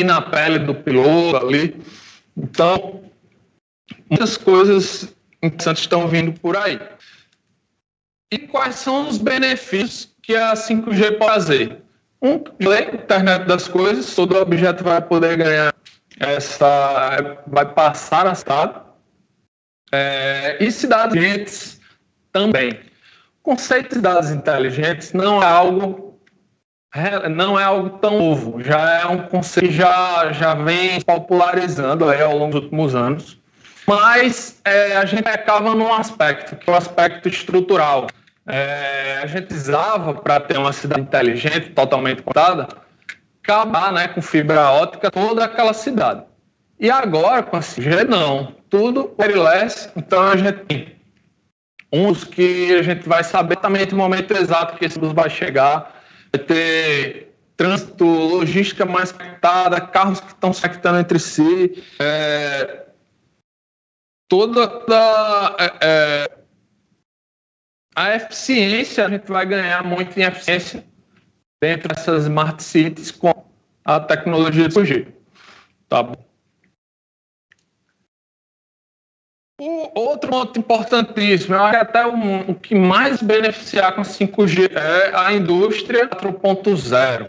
na pele do piloto ali. Então, muitas coisas interessantes estão vindo por aí. E quais são os benefícios que a 5G pode fazer? Internet das coisas, todo objeto vai poder ganhar vai passar a cidade. E cidades inteligentes também. O conceito de cidades inteligentes não é algo tão novo, já é um conceito que já vem popularizando aí ao longo dos últimos anos, mas a gente acaba num aspecto, que é o aspecto estrutural. A gente precisava, para ter uma cidade inteligente, totalmente conectada, acabar, né, com fibra óptica toda aquela cidade. E agora, com a 5G, não. Tudo wireless, então a gente tem uns que a gente vai saber exatamente o momento exato que esse bus vai chegar, vai ter trânsito, logística mais conectada, carros que estão se conectando entre si, a eficiência, a gente vai ganhar muito em eficiência dentro dessas smart cities com a tecnologia de 5G. Tá bom? Outro ponto importantíssimo, eu acho que até o que mais beneficiar com 5G é a indústria 4.0.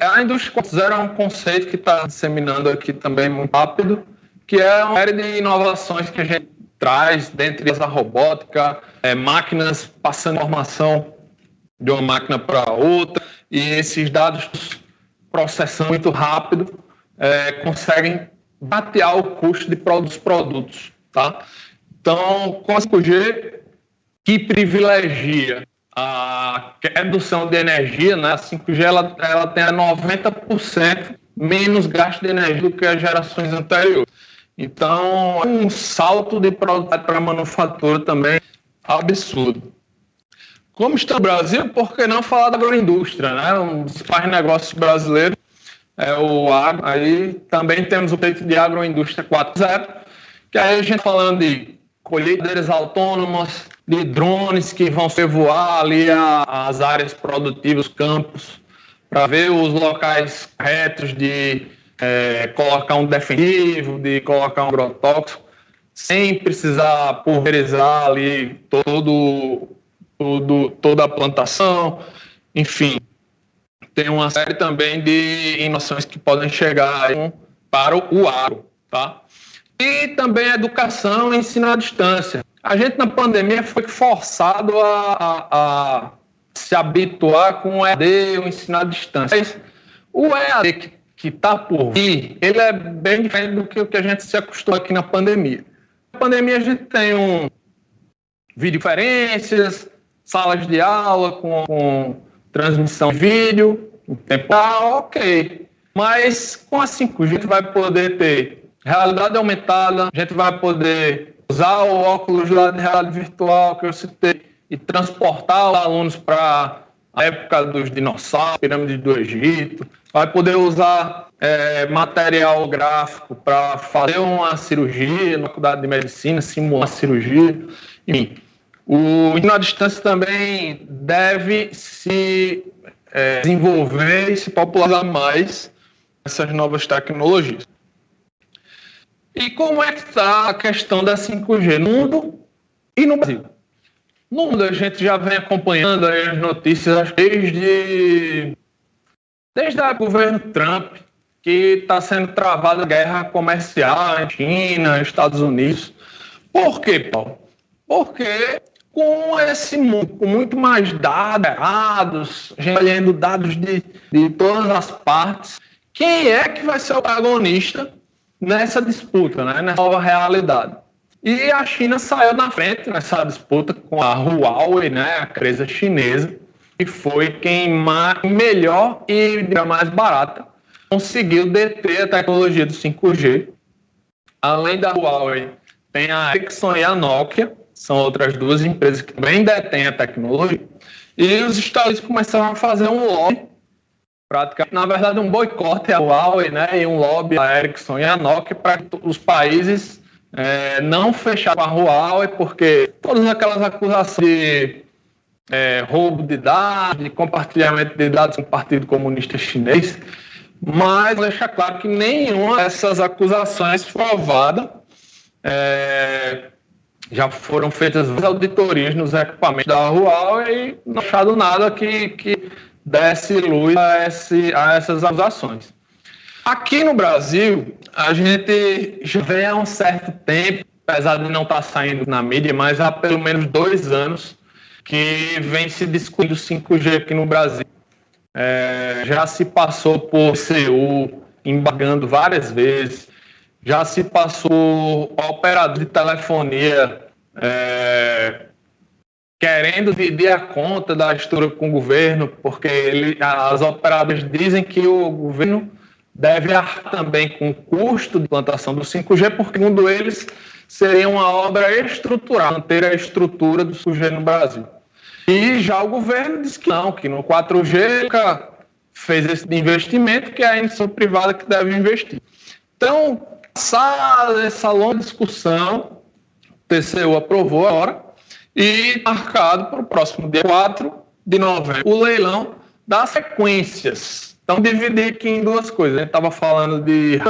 A indústria 4.0 é um conceito que está disseminando aqui também muito rápido, que é uma série de inovações que a gente traz, dentre elas a robótica, máquinas passando informação de uma máquina para outra, e esses dados processando muito rápido, conseguem batear o custo dos produtos. Tá? Então, com a 5G, que privilegia a redução de energia, né? A 5G ela tem 90% menos gasto de energia do que as gerações anteriores. Então, é um salto de produtividade para a manufatura também absurdo. Como está no Brasil, por que não falar da agroindústria, né? Um dos principais negócios brasileiros é o agro. Aí também temos o peito de agroindústria 4.0, que aí a gente falando de colheitadeiras autônomas, de drones que vão voar ali as áreas produtivas, campos, para ver os locais corretos de colocar um defensivo, de colocar um agrotóxico, sem precisar pulverizar ali toda a plantação. Enfim, tem uma série também de inovações que podem chegar para o agro, tá? E também a educação e ensino à distância. A gente, na pandemia, foi forçado a se habituar com o EAD, o ensino à distância. Mas o EAD que está por vir, ele é bem diferente do que o que a gente se acostumou aqui na pandemia. Na pandemia, a gente tem videoconferências, salas de aula com transmissão de vídeo, em tempo real, ok. Mas com a 5G, a gente vai poder ter realidade aumentada, a gente vai poder usar o óculos de realidade virtual que eu citei e transportar os alunos para a época dos dinossauros, pirâmides do Egito, vai poder usar material gráfico para fazer uma cirurgia na faculdade de medicina, simular uma cirurgia, enfim. O ensino à distância também deve se desenvolver e se popularizar mais essas novas tecnologias. E como é que está a questão da 5G no mundo e no Brasil? No mundo a gente já vem acompanhando as notícias desde o governo Trump, que está sendo travada a guerra comercial em China, Estados Unidos. Por quê, Paulo? Porque com esse mundo, com muito mais dados, a gente olhando dados de todas as partes, quem é que vai ser o protagonista nessa disputa, né, nessa nova realidade? E a China saiu na frente nessa disputa com a Huawei, né, a empresa chinesa, que foi quem melhor e mais barata conseguiu deter a tecnologia do 5G. Além da Huawei, tem a Ericsson e a Nokia, são outras duas empresas que também detêm a tecnologia. E os Estados Unidos começaram a fazer um lobby, praticamente, na verdade, um boicote à Huawei, né, e um lobby à Ericsson e à Nokia para os países não fechar com a Huawei, porque todas aquelas acusações de roubo de dados, de compartilhamento de dados com o Partido Comunista Chinês, mas vou deixar claro que nenhuma dessas acusações foi provada. Já foram feitas auditorias nos equipamentos da Huawei e não achado nada que desse luz a essas acusações. Aqui no Brasil, a gente já vem há um certo tempo, apesar de não estar saindo na mídia, mas há pelo menos 2 anos que vem se discutindo 5G aqui no Brasil. Já se passou por CU embargando várias vezes, já se passou o operador de telefonia querendo dividir a conta da estrutura com o governo, porque as operadoras dizem que o governo deve arcar também com o custo de implantação do 5G, porque, segundo eles, seria uma obra estrutural, manter a estrutura do 5G no Brasil. E já o governo diz que não, que no 4G nunca fez esse investimento, que é a iniciativa privada que deve investir. Então, passada essa longa discussão, o TCU aprovou agora e marcado para o próximo dia 4 de novembro o leilão das frequências. Então, dividir aqui em 2 coisas. A gente estava falando de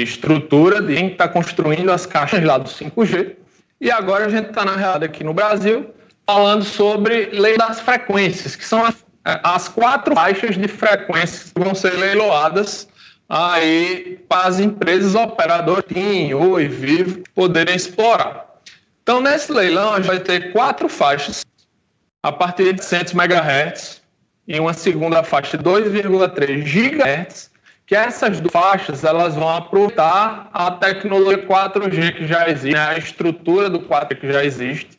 estrutura, de quem está construindo as caixas lá do 5G. E agora a gente está, na realidade, aqui no Brasil, falando sobre lei das frequências, que são as 4 faixas de frequências que vão ser leiloadas aí para as empresas operadoras, TIM, Oi, Vivo, poderem explorar. Então, nesse leilão, a gente vai ter 4 faixas a partir de 100 MHz e uma segunda faixa de 2,3 GHz, que essas 2 faixas elas vão aproveitar a tecnologia 4G que já existe, né, a estrutura do 4G que já existe,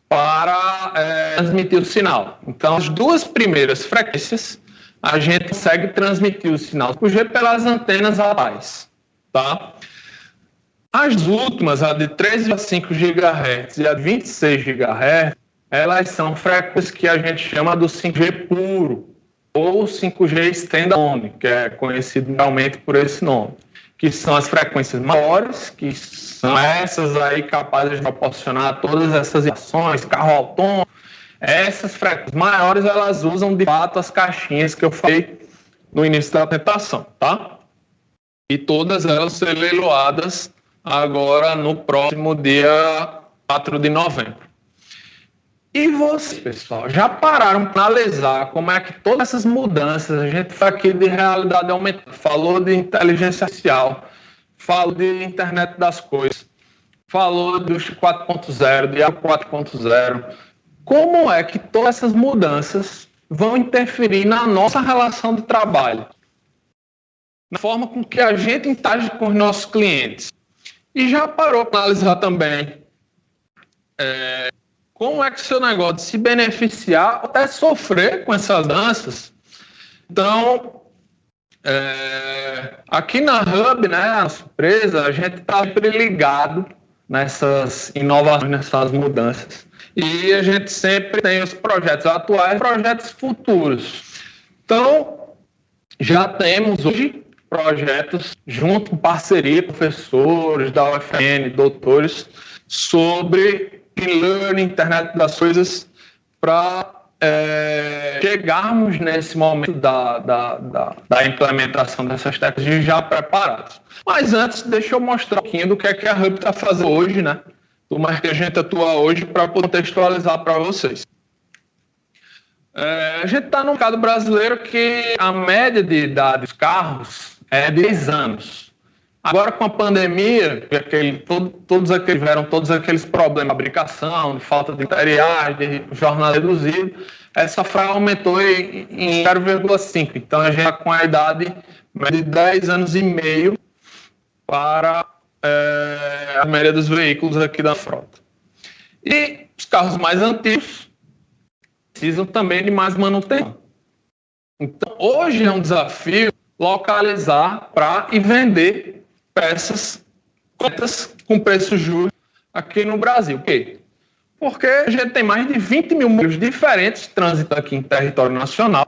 para transmitir o sinal. Então, as 2 primeiras frequências, a gente consegue transmitir o sinal 5G pelas antenas atuais, tá? As últimas, a de 3,5 GHz e a de 26 GHz, elas são frequências que a gente chama do 5G puro, ou 5G standalone, que é conhecido realmente por esse nome, que são as frequências maiores, que são essas aí capazes de proporcionar todas essas ações, carro autônomo. Essas frequências maiores, elas usam de fato as caixinhas que eu falei no início da apresentação, tá? E todas elas serão leiloadas agora no próximo dia 4 de novembro. E vocês, pessoal, já pararam para analisar como é que todas essas mudanças, a gente foi aqui de realidade aumentada, falou de inteligência artificial, falou de internet das coisas, falou do 4.0, de IAO 4.0, como é que todas essas mudanças vão interferir na nossa relação de trabalho, na forma com que a gente interage com os nossos clientes. E já parou para analisar também como é que o seu negócio se beneficiar ou até sofrer com essas mudanças. Então, aqui na Hub, né, a nossa empresa, a gente está sempre ligado nessas inovações, nessas mudanças. E a gente sempre tem os projetos atuais e projetos futuros. Então, já temos hoje projetos junto com parceria, professores da UFN, doutores, sobre e-learning, internet das coisas, para chegarmos nesse momento da implementação dessas tecnologias já preparados. Mas antes, deixa eu mostrar um pouquinho do que é que a Hub está fazendo hoje, né? Do mais que a gente atua hoje, para contextualizar para vocês. A gente está no mercado brasileiro que a média de idade dos carros é 10 anos. Agora, com a pandemia, tiveram todos aqueles problemas de fabricação, de falta de materiais, de jornada reduzida, essa frase aumentou em 0,5. Então, a gente está com a idade de 10 anos e meio para a média dos veículos aqui da frota. E os carros mais antigos precisam também de mais manutenção. Então, hoje é um desafio localizar e vender peças com preço justo aqui no Brasil. Por quê? Porque a gente tem mais de 20 mil modelos diferentes transitando aqui em território nacional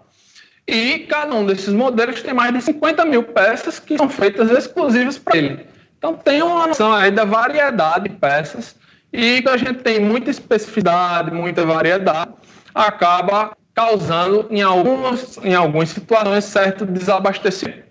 e cada um desses modelos tem mais de 50 mil peças que são feitas exclusivas para ele. Então tem uma noção aí da variedade de peças e a gente tem muita especificidade, muita variedade, acaba causando em algumas situações certo desabastecimento.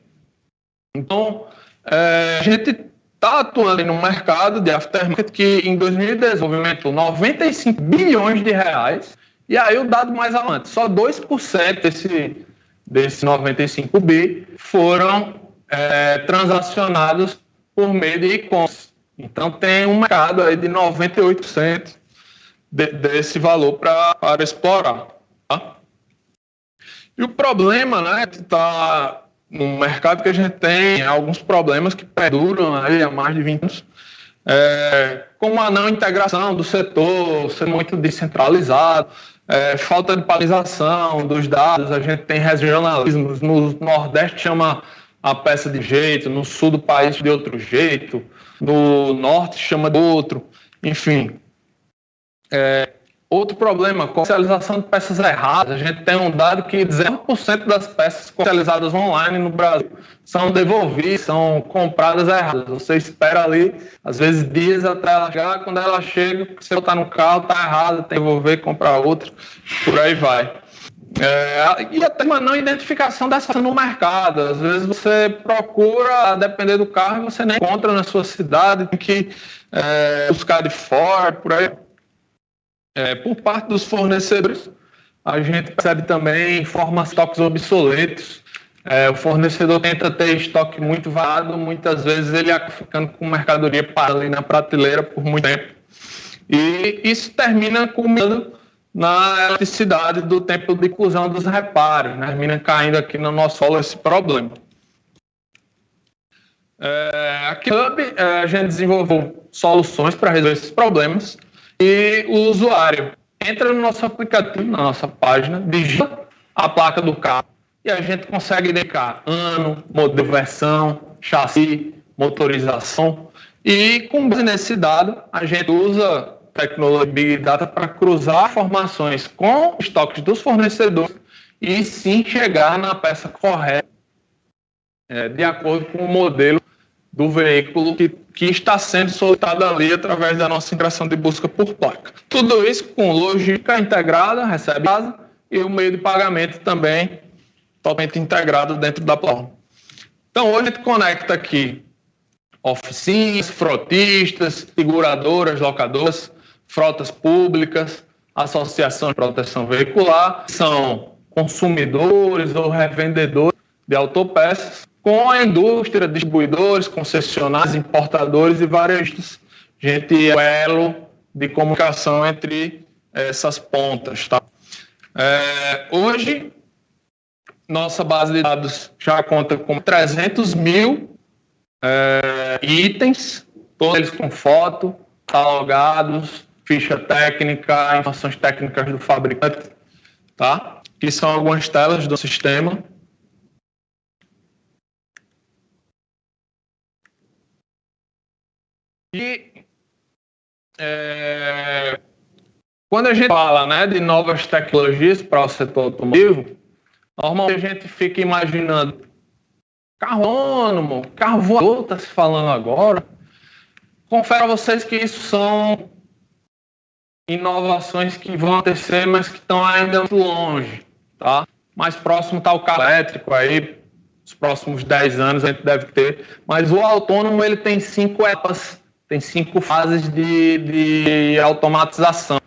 Então, a gente está atuando no mercado de aftermarket que em 2018 movimentou 95 bilhões de reais, e aí o dado mais alarmante, só 2% desse 95 bi foram transacionados por meio de e-commerce. Então tem um mercado aí de 98% desse valor para explorar. Tá? E o problema, né, está no mercado que a gente tem alguns problemas que perduram aí há mais de 20 anos, como a não integração do setor, ser muito descentralizado, falta de padronização dos dados, a gente tem regionalismos, no Nordeste chama a peça de jeito, no Sul do país de outro jeito, no Norte chama de outro, enfim. Outro problema, comercialização de peças erradas. A gente tem um dado que 0% das peças comercializadas online no Brasil são devolvidas, são compradas erradas. Você espera ali, às vezes dias até ela chegar, quando ela chega, você está no carro, está errado, tem que devolver, comprar outra, por aí vai. E até uma não identificação dessa no mercado. Às vezes você procura, a depender do carro, você nem encontra na sua cidade, tem que buscar de fora, por aí. Por parte dos fornecedores, a gente percebe também estoques obsoletos. O fornecedor tenta ter estoque muito variado, muitas vezes ele acaba ficando com mercadoria parada ali na prateleira por muito tempo. E isso termina culminando na elasticidade do tempo de inclusão dos reparos, né? Termina caindo aqui no nosso solo esse problema. Aqui no Hub, a gente desenvolveu soluções para resolver esses problemas. E o usuário entra no nosso aplicativo, na nossa página, digita a placa do carro e a gente consegue identificar ano, modelo, versão, chassi, motorização. E com base nesse dado, a gente usa tecnologia Big Data para cruzar informações com estoques dos fornecedores e sim chegar na peça correta, de acordo com o modelo do veículo que está sendo solicitado ali através da nossa integração de busca por placa. Tudo isso com logística integrada, recebe casa, e o meio de pagamento também totalmente integrado dentro da plataforma. Então, hoje a gente conecta aqui oficinas, frotistas, seguradoras, locadoras, frotas públicas, associações de proteção veicular, são consumidores ou revendedores de autopeças, com a indústria, distribuidores, concessionários, importadores e varejistas. A gente é o elo de comunicação entre essas pontas. Tá? Hoje, nossa base de dados já conta com 300 mil itens, todos eles com foto, catalogados, ficha técnica, informações técnicas do fabricante. Tá? Aqui são algumas telas do sistema. E quando a gente fala, né, de novas tecnologias para o setor automotivo, normalmente a gente fica imaginando carro autônomo, carro voador, está se falando agora. Confere a vocês que isso são inovações que vão acontecer, mas que estão ainda muito longe. Tá? Mais próximo está o carro elétrico aí, nos próximos 10 anos a gente deve ter. Mas o autônomo ele tem 5 etapas. Tem 5 fases de automatização.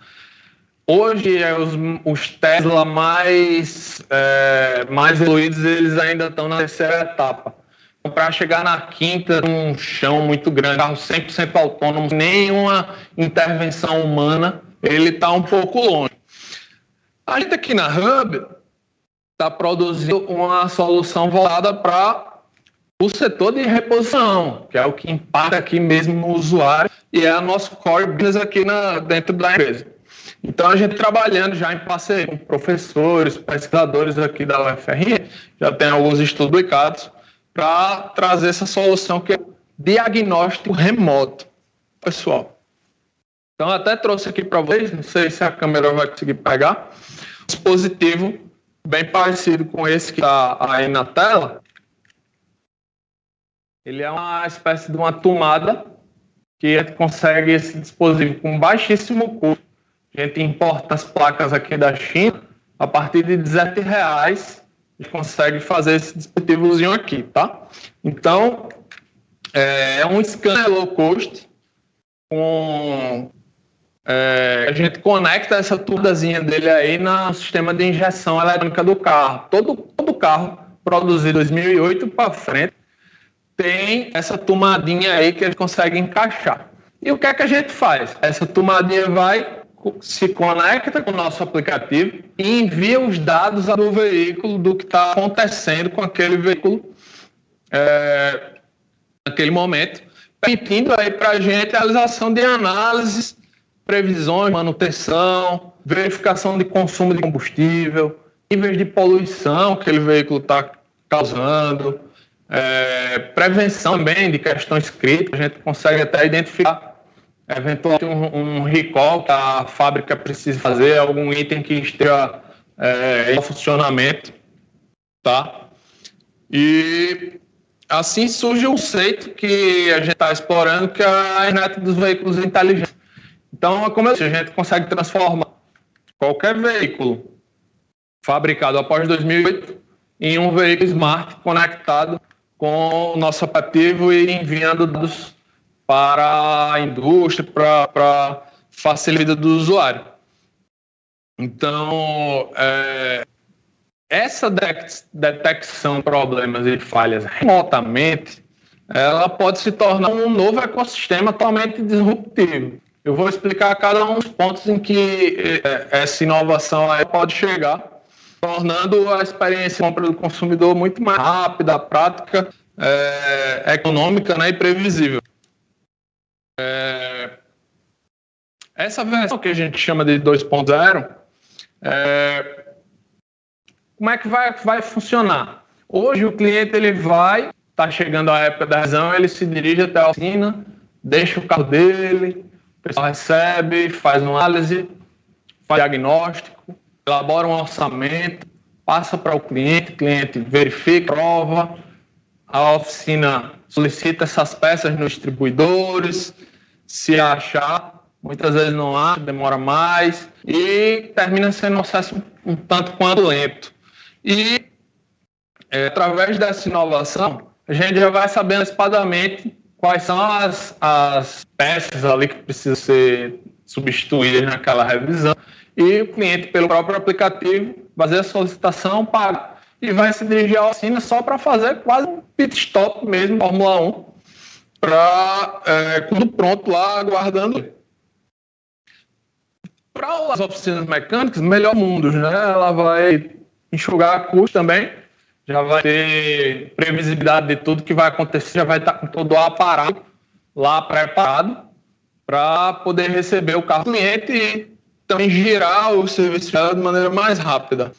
Hoje, os Tesla mais evoluídos, eles ainda estão na terceira etapa. Então, para chegar na quinta, um chão muito grande, carro 100% autônomo, nenhuma intervenção humana, ele está um pouco longe. A gente aqui na Hub está produzindo uma solução voltada para o setor de reposição, que é o que impacta aqui mesmo no usuário e é o nosso core business aqui dentro da empresa. Então, a gente trabalhando já em parceria com professores, pesquisadores aqui da UFRN, já tem alguns estudos publicados para trazer essa solução que é o diagnóstico remoto, pessoal. Então, até trouxe aqui para vocês, não sei se a câmera vai conseguir pegar, um dispositivo bem parecido com esse que está aí na tela. Ele é uma espécie de uma tomada que a gente consegue esse dispositivo com baixíssimo custo. A gente importa as placas aqui da China a partir de R$17, a gente consegue fazer esse dispositivozinho aqui, tá? Então, é um scanner low cost, a gente conecta essa tubazinha dele aí no sistema de injeção eletrônica do carro. Todo carro produzido em 2008 para frente tem essa tomadinha aí que ele consegue encaixar. E o que é que a gente faz? Essa tomadinha se conecta com o nosso aplicativo e envia os dados do veículo, do que está acontecendo com aquele veículo naquele momento, permitindo aí para a gente a realização de análises, previsões, manutenção, verificação de consumo de combustível, níveis de poluição que aquele veículo está causando, prevenção também de questões críticas. A gente consegue até identificar eventualmente um recall que a fábrica precisa fazer, algum item que esteja em funcionamento, tá? E assim surge o conceito que a gente está explorando, que é a internet dos veículos inteligentes. Então, como eu disse, a gente consegue transformar qualquer veículo fabricado após 2008 em um veículo smart conectado com o nosso aplicativo e enviando dados para a indústria, para facilitar a vida do usuário. Então, essa detecção de problemas e falhas remotamente, ela pode se tornar um novo ecossistema totalmente disruptivo. Eu vou explicar cada um dos pontos em que essa inovação aí pode chegar, tornando a experiência de compra do consumidor muito mais rápida, prática, econômica, né, e previsível. Essa versão que a gente chama de 2.0, como é que vai funcionar? Hoje o cliente está chegando a época da revisão, ele se dirige até a oficina, deixa o carro dele, o pessoal recebe, faz uma análise, faz diagnóstico, elabora um orçamento, passa para o cliente verifica, prova, a oficina solicita essas peças nos distribuidores, se achar, muitas vezes não acha, demora mais, e termina sendo um processo um tanto quanto lento. E através dessa inovação, a gente já vai sabendo antecipadamente quais são as peças ali que precisam ser substituídas naquela revisão, e o cliente, pelo próprio aplicativo, fazer a solicitação, paga, e vai se dirigir à oficina só para fazer quase um pit stop mesmo, Fórmula 1, para tudo pronto lá, aguardando. Para as oficinas mecânicas, melhor mundos, né? Ela vai enxugar custo também, já vai ter previsibilidade de tudo que vai acontecer, já vai estar com todo o aparato lá preparado para poder receber o carro do cliente e também girar o serviço de maneira mais rápida.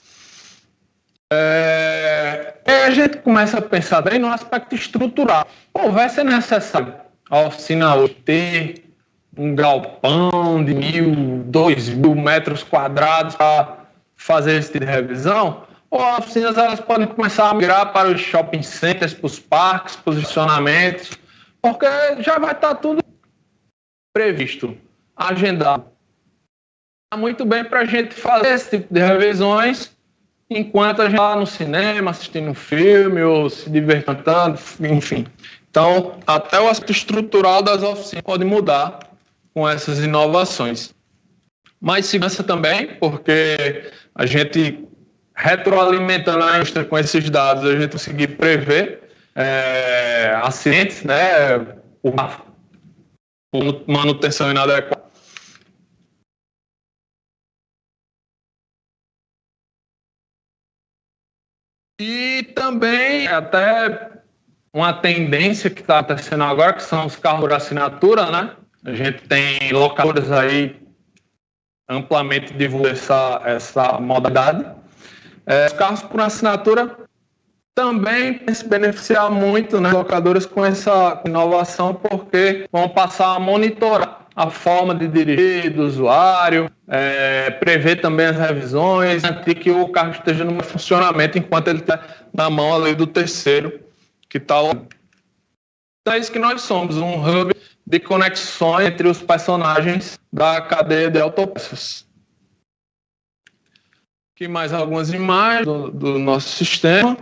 A gente começa a pensar bem no aspecto estrutural. Vai ser necessário a oficina hoje ter um galpão de 1.000, 2.000 metros quadrados para fazer esse tipo de revisão? Ou as oficinas elas podem começar a migrar para os shopping centers, para os parques, posicionamentos, porque já vai estar tudo previsto, agendado. Está muito bem para a gente fazer esse tipo de revisões enquanto a gente está no cinema, assistindo um filme, ou se divertindo cantando, enfim. Então, até o aspecto estrutural das oficinas pode mudar com essas inovações. Mais segurança também, porque a gente, retroalimentando a indústria com esses dados, a gente conseguir prever acidentes, né, por manutenção inadequada. E também até uma tendência que está acontecendo agora, que são os carros por assinatura, né? A gente tem locadoras aí amplamente divulgando essa modalidade. Os carros por assinatura também tem se beneficiar muito, né, locadoras com essa inovação, porque vão passar a monitorar a forma de dirigir do usuário, prever também as revisões, garantir que o carro esteja no funcionamento enquanto ele está na mão ali do terceiro que está lá. Então é isso que nós somos, um hub de conexões entre os personagens da cadeia de autopeças. Aqui mais algumas imagens do nosso sistema.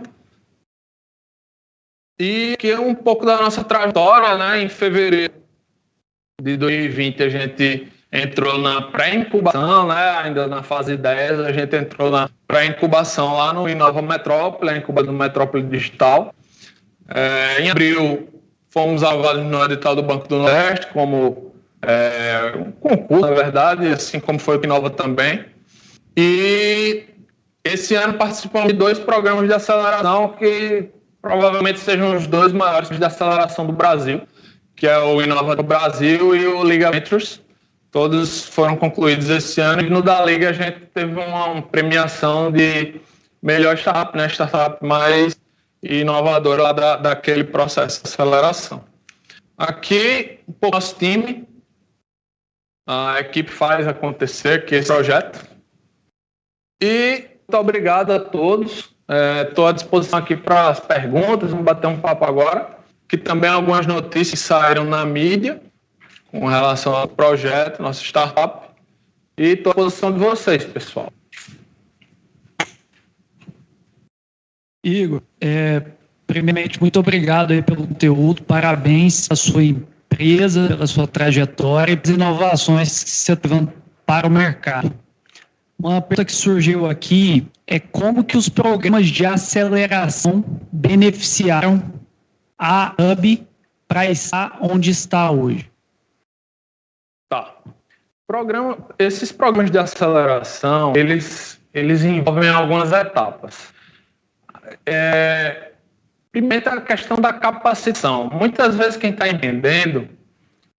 E aqui é um pouco da nossa trajetória, né? Em fevereiro de 2020 a gente entrou na pré-incubação, né? Ainda na fase 10, a gente entrou na pré-incubação lá no Inova Metrópole, a incubadora do Metrópole Digital. Em abril, fomos aprovados no edital do Banco do Nordeste, como um concurso, na verdade, assim como foi o Inova também. E esse ano participamos de 2 programas de aceleração que provavelmente sejam os 2 maiores de aceleração do Brasil, que é o Inova do Brasil e o Liga Ventures. Todos foram concluídos esse ano e no da Liga a gente teve uma premiação de melhor startup, né? Startup mais inovadora lá daquele processo de aceleração. Aqui, um pouco nosso time, a equipe faz acontecer aqui esse projeto. E muito obrigado a todos. Estou à disposição aqui para as perguntas, vamos bater um papo agora. Que também algumas notícias saíram na mídia com relação ao projeto, nossa startup. E estou à disposição de vocês, pessoal. Igor, primeiramente, muito obrigado aí pelo conteúdo, parabéns à sua empresa, pela sua trajetória e pelas inovações que você está levando para o mercado. Uma pergunta que surgiu aqui é como que os programas de aceleração beneficiaram a Hub para estar onde está hoje? Tá. Esses programas de aceleração, eles envolvem algumas etapas. Primeiro, a questão da capacitação. Muitas vezes quem está empreendendo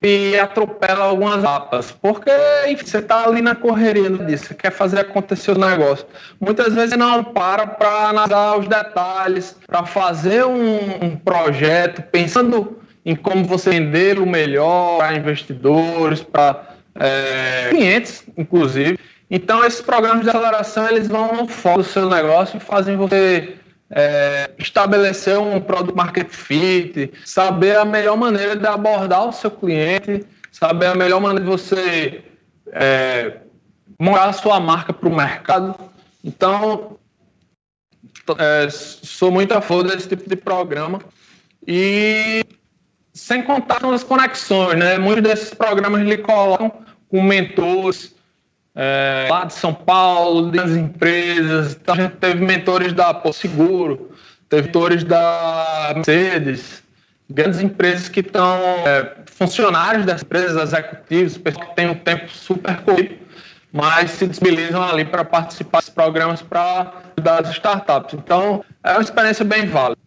e atropela algumas etapas, porque enfim, você está ali na correria disso, você quer fazer acontecer o negócio. Muitas vezes não para analisar os detalhes, para fazer um projeto, pensando em como você vender o melhor para investidores, para clientes, inclusive. Então, esses programas de aceleração, eles vão no foco do seu negócio e fazem você estabelecer um product market fit, saber a melhor maneira de abordar o seu cliente, saber a melhor maneira de você montar a sua marca para o mercado. Então, sou muito a favor desse tipo de programa. E sem contar com as conexões, né? Muitos desses programas lhe colocam com mentores lá de São Paulo, das empresas. Então, a gente teve mentores da Porto Seguro, teve mentores da Mercedes, grandes empresas que estão funcionários das empresas, executivos, pessoas que têm um tempo super corrido, mas se disponibilizam ali para participar desses programas para ajudar as startups. Então, é uma experiência bem válida.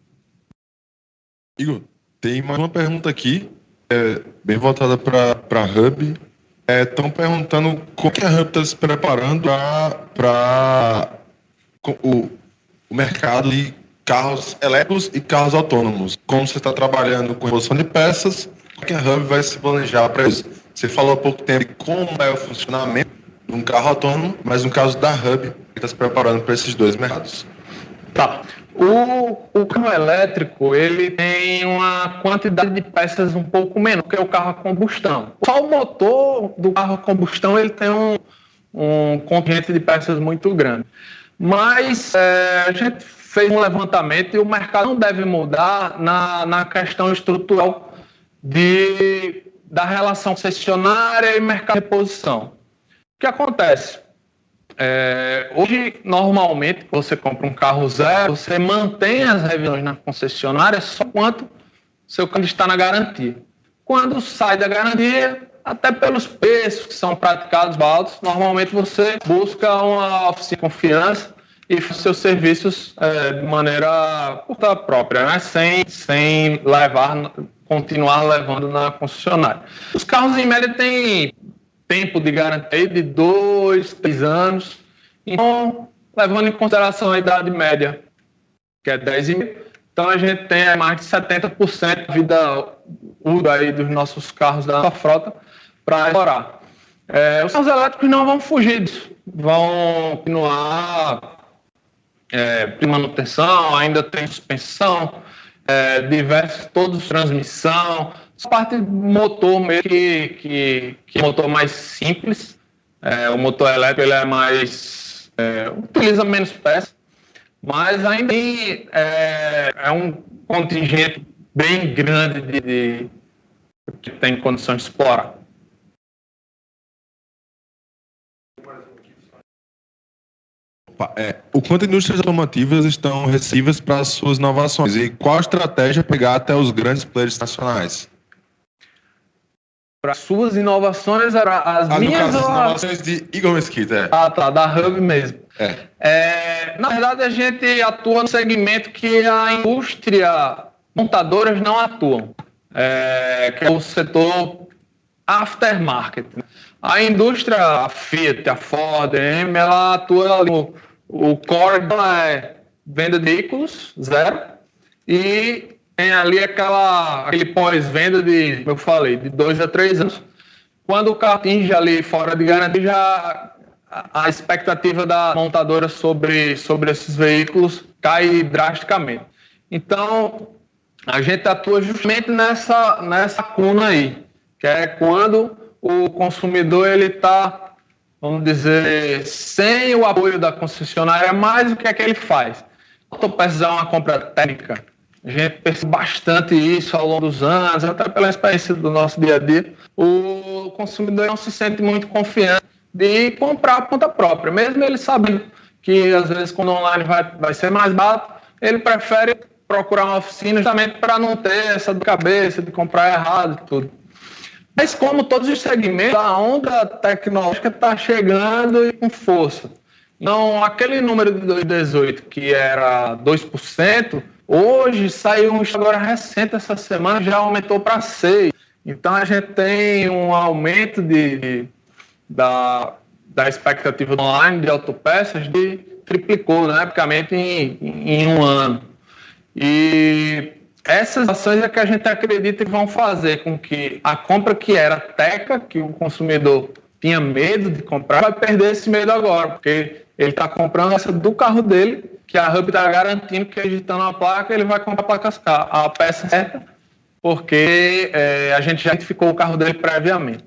Igor, tem mais uma pergunta aqui, bem voltada para a Hub. Estão perguntando como que a Hub está se preparando para o mercado de carros elétricos e carros autônomos. Como você está trabalhando com reposição de peças, como que a Hub vai se planejar para isso? Você falou há pouco tempo de como é o funcionamento de um carro autônomo, mas no caso da Hub, está se preparando para esses 2 mercados. Tá. O carro elétrico, ele tem uma quantidade de peças um pouco menor que o carro a combustão. Só o motor do carro a combustão, ele tem um contingente de peças muito grande. Mas a gente fez um levantamento e o mercado não deve mudar na questão estrutural da relação concessionária e mercado de reposição. O que acontece? Hoje, normalmente, você compra um carro zero, você mantém as revisões na concessionária só quanto seu carro está na garantia. Quando sai da garantia, até pelos preços que são praticados altos, normalmente você busca uma oficina de confiança e faz seus serviços de maneira por conta própria, né? Sem continuar levando na concessionária. Os carros, em média, têm tempo de garantia de 2, 3 anos. Então, levando em consideração a idade média, que é 10,5, então a gente tem mais de 70% da vida útil aí dos nossos carros da nossa frota para explorar. Os carros elétricos não vão fugir disso, vão continuar de manutenção, ainda tem suspensão, todos transmissão, a parte do motor meio que é um motor mais simples. O motor elétrico ele é mais utiliza menos peças, mas ainda é um contingente bem grande que tem condições de explorar. O quanto indústrias automotivas estão receptivas para as suas inovações e qual a estratégia pegar até os grandes players nacionais? Para suas inovações, as minhas... No caso, as inovações de Igor Mesquita. Tá, da Hub mesmo. Na verdade, a gente atua no segmento que a indústria montadoras não atuam, que é o setor aftermarket. A indústria, a Fiat, a Ford, a AM, ela atua ali, o core dela é venda de veículos, zero, e tem ali aquele pós-venda de, como eu falei, de 2 a 3 anos. Quando o carro atinge ali fora de garantia, já a expectativa da montadora sobre esses veículos cai drasticamente. Então, a gente atua justamente nessa cuna aí, que é quando o consumidor está, vamos dizer, sem o apoio da concessionária, mais o que é que ele faz? Autopeças é uma compra técnica. A gente percebe bastante isso ao longo dos anos, até pela experiência do nosso dia a dia. O consumidor não se sente muito confiante de comprar a ponta própria, mesmo ele sabendo que às vezes quando online vai ser mais barato, ele prefere procurar uma oficina justamente para não ter essa dor de cabeça de comprar errado e tudo. Mas como todos os segmentos, a onda tecnológica está chegando e com força. Então, aquele número de 2018 que era 2%, hoje saiu um agora recente, essa semana já aumentou para 6%. Então, a gente tem um aumento da expectativa do online de autopeças de triplicou, né, praticamente em um ano. E essas ações é que a gente acredita que vão fazer com que a compra que era técnica, que o consumidor tinha medo de comprar, vai perder esse medo agora, porque ele está comprando essa do carro dele, que a Hub está garantindo que digitando a placa, ele vai comprar a peça certa, porque a gente já identificou o carro dele previamente.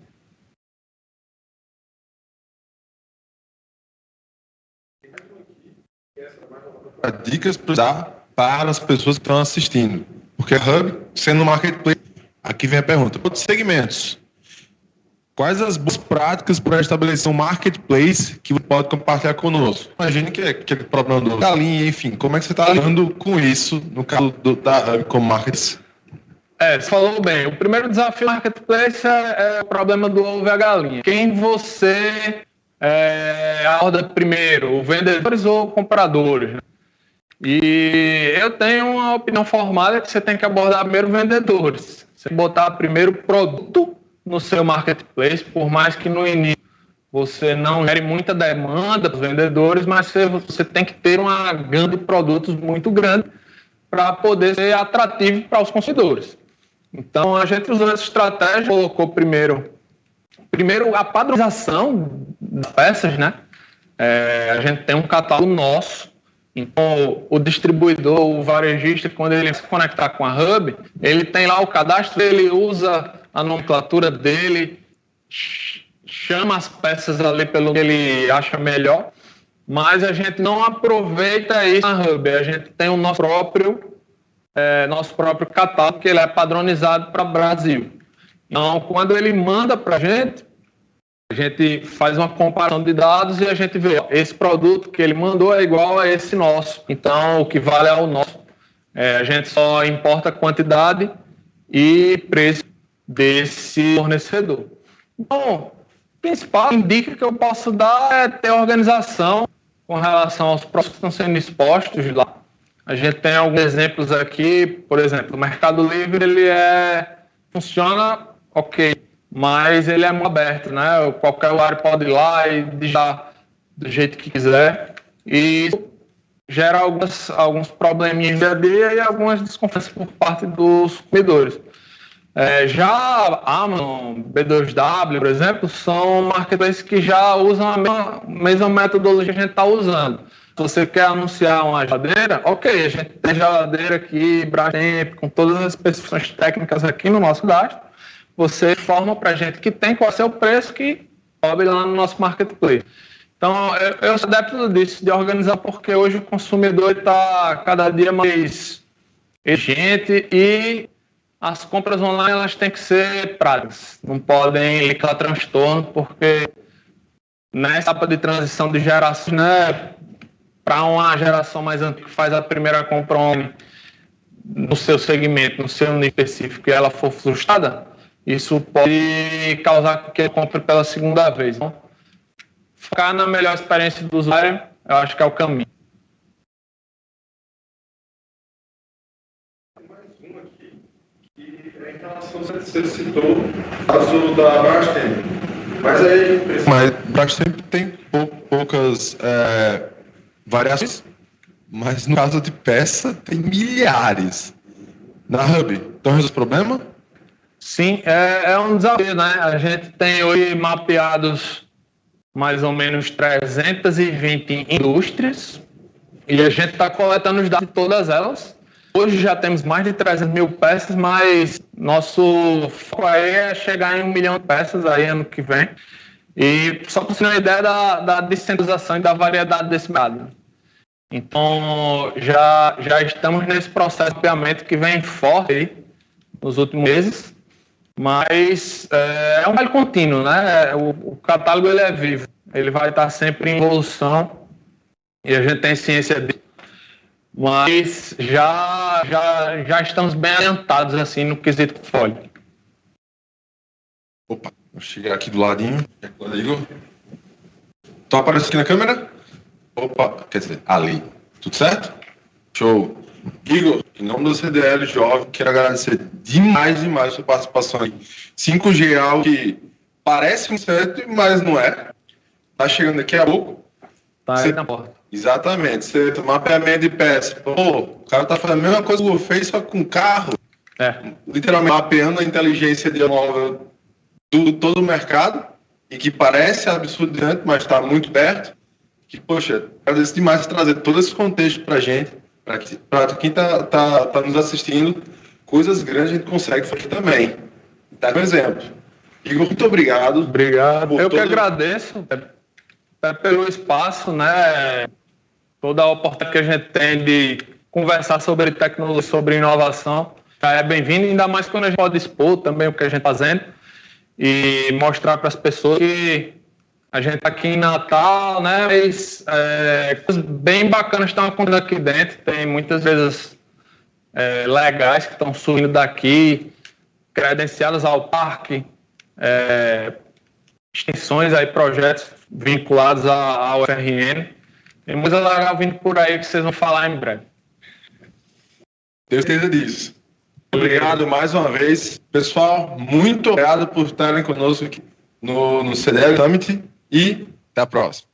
Dicas para dar para as pessoas que estão assistindo. Porque a Hub, sendo um marketplace, aqui vem a pergunta. Outros segmentos. Quais as boas práticas para estabelecer um marketplace que você pode compartilhar conosco? Imagine que é aquele problema do galinha, enfim. Como é que você está lidando com isso no caso da Hub como marketplace? Você falou bem. O primeiro desafio do marketplace é o problema do ovo e a galinha. Quem você aborda primeiro, vendedores ou compradores, né? E eu tenho uma opinião formada que você tem que abordar primeiro vendedores. Você botar primeiro produto no seu marketplace, por mais que no início você não gere muita demanda dos vendedores, mas você tem que ter uma gama de produtos muito grande para poder ser atrativo para os consumidores. Então a gente usou essa estratégia, colocou primeiro a padronização das peças, né? A gente tem um catálogo nosso. Então, o distribuidor, o varejista, quando ele se conectar com a Hub, ele tem lá o cadastro, ele usa a nomenclatura dele, chama as peças ali pelo que ele acha melhor, mas a gente não aproveita isso na Hub. A gente tem o nosso próprio catálogo, que ele é padronizado para o Brasil. Então, quando ele manda para a gente faz uma comparação de dados e a gente vê, esse produto que ele mandou é igual a esse nosso. Então, o que vale é o nosso. A gente só importa a quantidade e preço desse fornecedor. Então, o principal indica que eu posso dar é ter organização com relação aos produtos que estão sendo expostos lá. A gente tem alguns exemplos aqui, por exemplo, o Mercado Livre, ele funciona ok, mas ele é muito aberto, né? Qualquer usuário pode ir lá e digitar do jeito que quiser. E isso gera alguns probleminhas dia a dia e algumas desconfianças por parte dos consumidores. Já a Amazon, B2W, por exemplo, são marketplaces que já usam a mesma metodologia que a gente está usando. Se você quer anunciar uma geladeira, ok, a gente tem geladeira aqui, Brastemp, com todas as especificações técnicas aqui no nosso cadastro. Você informa para a gente que tem, qual é o seu preço, que sobe lá no nosso marketplace. Então, eu sou adepto disso, de organizar, porque hoje o consumidor está cada dia mais exigente e as compras online elas têm que ser práticas, não podem ligar transtorno, porque nessa etapa de transição de geração, né, para uma geração mais antiga que faz a primeira compra online no seu segmento, no seu nicho específico, e ela for frustrada, isso pode causar que ele compre pela segunda vez. Então, focar na melhor experiência do usuário, eu acho que é o caminho. Em relação, você citou o caso da Brastemp, mas aí Brastemp tem poucas variações, mas no caso de peça tem milhares. Na Hub, então resolve o problema? Sim, é um desafio, né? A gente tem hoje mapeados mais ou menos 320 indústrias e a gente está coletando os dados de todas elas. Hoje já temos mais de 300 mil peças, mas nosso foco aí é chegar em 1 milhão de peças aí ano que vem. E só para você ter uma ideia da descentralização e da variedade desse mercado. Então, já estamos nesse processo de mapeamento que vem forte aí nos últimos meses, mas é um trabalho contínuo, né? O catálogo ele é vivo, ele vai estar sempre em evolução e a gente tem ciência disso, mas já estamos bem adiantados assim no quesito portfólio. Opa, vou chegar aqui do ladinho. Igor, tô aparecendo aqui na câmera? Opa, quer dizer, ali. Tudo certo? Show. Igor, em nome do CDL Jovem, quero agradecer demais a sua participação aí. 5G é algo que parece um certo, mas não é. Tá chegando daqui a pouco. Tá aí na porta. Exatamente. Você mapeamento de peça. Pô, o cara tá fazendo a mesma coisa que o Google fez, só com carro. Literalmente mapeando a inteligência de móvel do todo o mercado e que parece absurdante, mas está muito perto. Que, poxa, agradeço demais por trazer todo esse contexto para a gente, para quem tá nos assistindo, coisas grandes a gente consegue fazer também. Dá um exemplo. Igor, muito obrigado. Obrigado. Eu que agradeço pelo espaço, né? Toda a oportunidade que a gente tem de conversar sobre tecnologia, sobre inovação, é bem-vindo, ainda mais quando a gente pode expor também o que a gente está fazendo e mostrar para as pessoas que a gente está aqui em Natal, né? Mas coisas bem bacanas estão acontecendo aqui dentro. Tem muitas vezes legais que estão surgindo daqui, credenciadas ao parque, extensões aí, projetos vinculados ao UFRN. Tem muita legal vindo por aí que vocês vão falar em breve. Tenho certeza disso. Obrigado mais uma vez. Pessoal, muito obrigado por estarem conosco aqui no CDL Summit e até a próxima.